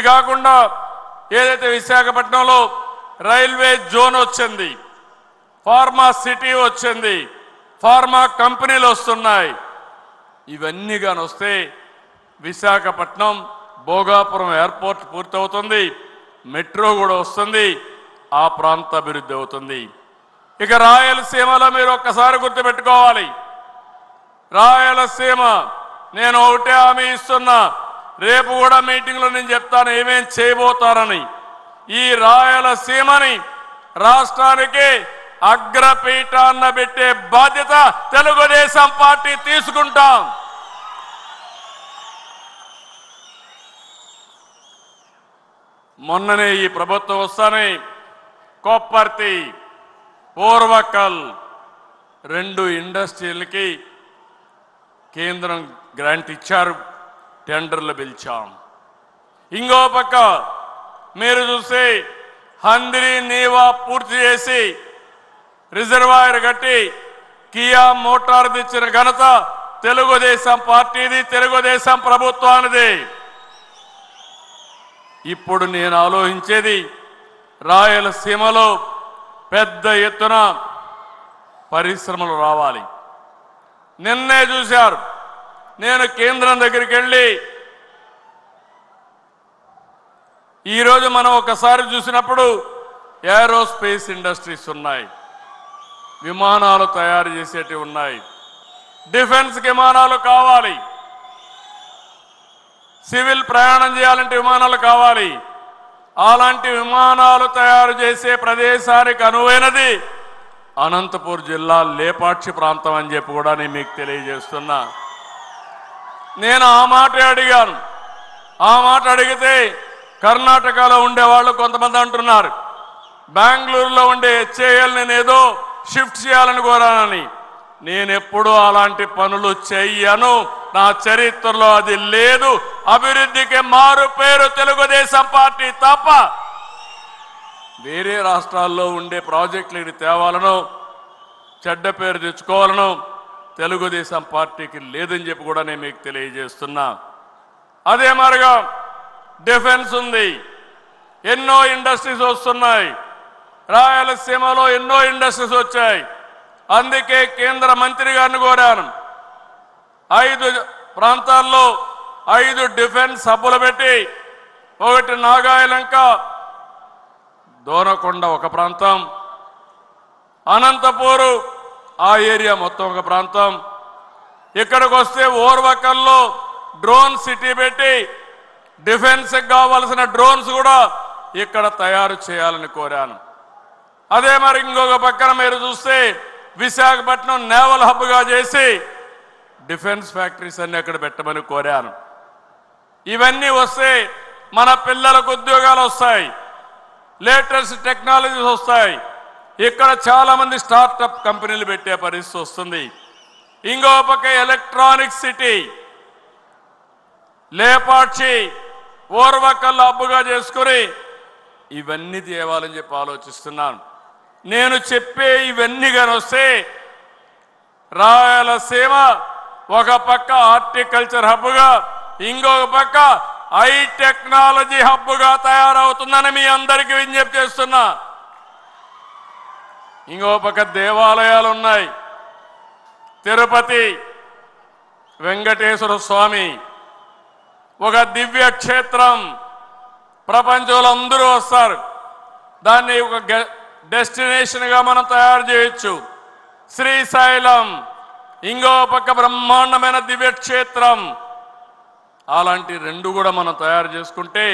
కాకుండా ఏదైతే విశాఖపట్నంలో రైల్వే జోన్ వచ్చింది, ఫార్మా సిటీ వచ్చింది, ఫార్మా కంపెనీలు వస్తున్నాయి. ఇవన్నీ గాని వస్తే విశాఖపట్నం భోగాపురం ఎయిర్పోర్ట్ పూర్తవుతుంది, మెట్రో కూడా వస్తుంది, ఆ ప్రాంత అభివృద్ధి అవుతుంది. ఇక రాయలసీమలో మీరు ఒక్కసారి గుర్తుపెట్టుకోవాలి, రాయలసీమ నేను ఒకటే హామీ ఇస్తున్నా, రేపు కూడా మీటింగ్లో నేను చెప్తాను ఏమేం చేయబోతారని. ఈ రాయలసీమని రాష్ట్రానికి అగ్రపీఠాన్న పెట్టే బాధ్యత తెలుగుదేశం పార్టీ తీసుకుంటాం. మొన్ననే ఈ ప్రభుత్వం వస్తానే కొప్పర్తి, ఓర్వకల్ 2 ఇండస్ట్రీలకి కేంద్రం గ్రాంట్ ఇచ్చారు, టెండర్లు పిలిచాం. ఇంకో పక్క మీరు చూస్తే హంద్రి నీవా పూర్తి చేసి రిజర్వాయర్ కట్టి కియా మోటార్ తెచ్చిన ఘనత తెలుగుదేశం పార్టీది, తెలుగుదేశం ప్రభుత్వానిది. ఇప్పుడు నేను ఆలోచించేది రాయలసీమలో పెద్ద ఎత్తున పరిశ్రమలు రావాలి. నిన్నే చూశారు, నేను కేంద్రం దగ్గరికి వెళ్ళి ఈరోజు మనం ఒకసారి చూసినప్పుడు ఏరోస్పేస్ ఇండస్ట్రీస్ ఉన్నాయి, విమానాలు తయారు చేసేటివి ఉన్నాయి, డిఫెన్స్ విమానాలు కావాలి, సివిల్ ప్రయాణం చేయాలంటే విమానాలు కావాలి. అలాంటి విమానాలు తయారు చేసే ప్రదేశానికి అనువైనది అనంతపూర్ జిల్లా లేపాక్షి ప్రాంతం అని చెప్పి కూడా నేను మీకు తెలియజేస్తున్నా. నేను ఆ మాట అడిగాను. ఆ మాట అడిగితే కర్ణాటకలో ఉండేవాళ్ళు కొంతమంది అంటున్నారు బెంగళూరులో ఉండే HAL నేను ఏదో షిఫ్ట్ చేయాలని కోరానని. నేను ఎప్పుడూ అలాంటి పనులు చెయ్యను, నా చరిత్రలో అది లేదు. అభివృద్ధికి మారు పేరు తెలుగుదేశం పార్టీ తప్ప వేరే రాష్ట్రాల్లో ఉండే ప్రాజెక్టులు తేవాలను, చెడ్డ పేరు తెచ్చుకోవాలను తెలుగుదేశం పార్టీకి లేదని చెప్పి కూడా నేను మీకు తెలియజేస్తున్నా. అదే మరిగా డిఫెన్స్ ఉంది, ఎన్నో ఇండస్ట్రీస్ వస్తున్నాయి, రాయలసీమలో ఎన్నో ఇండస్ట్రీస్ వచ్చాయి. అందుకే కేంద్ర మంత్రి గారిని కోరాను, 5 ప్రాంతాల్లో 5 డిఫెన్స్ హబ్బులు పెట్టి, ఒకటి నాగాయలంక, దోనకొండ ఒక ప్రాంతం, అనంతపూరు ఆ ఏరియా మొత్తం ఒక ప్రాంతం, ఇక్కడికి వస్తే ఓర్వకల్లో డ్రోన్ సిటీ పెట్టి డిఫెన్స్కి కావాల్సిన డ్రోన్స్ కూడా ఇక్కడ తయారు చేయాలని కోరాను. అదే మరి ఇంకొక పక్కన మీరు చూస్తే విశాఖపట్నం నేవల్ హబ్గా చేసి డిఫెన్స్ ఫ్యాక్టరీస్ అన్ని అక్కడ పెట్టమని కోరాను. ఇవన్నీ వస్తే మన పిల్లలకు ఉద్యోగాలు వస్తాయి, లేటెస్ట్ టెక్నాలజీస్ వస్తాయి, ఇక్కడ చాలా మంది స్టార్టప్ కంపెనీలు పెట్టే పరిస్థితి వస్తుంది. ఇంకో పక్క ఎలక్ట్రానిక్ సిటీ లేపాక్షి, ఓర్వకల్ హబ్బుగా చేసుకుని ఇవన్నీ తేవాలని చెప్పి ఆలోచిస్తున్నాను. నేను చెప్పే ఇవన్నీ కానీ వస్తే రాయలసీమ ఒక పక్క హార్టికల్చర్ హబ్గా, ఇంకొక పక్క హై టెక్నాలజీ హబ్గా తయారవుతుందని మీ అందరికీ విజ్ఞప్తి చేస్తున్నా. ఇంకో పక్క దేవాలయాలు ఉన్నాయి, తిరుపతి వెంకటేశ్వర స్వామి ఒక దివ్య క్షేత్రం, ప్రపంచంలో అందరూ వస్తారు, దాన్ని ఒక డెస్టినేషన్గా మనం తయారు చేయొచ్చు. శ్రీశైలం ఇంకో పక్క బ్రహ్మాండమైన దివ్యక్షేత్రం, అలాంటి 2 కూడా మనం తయారు చేసుకుంటే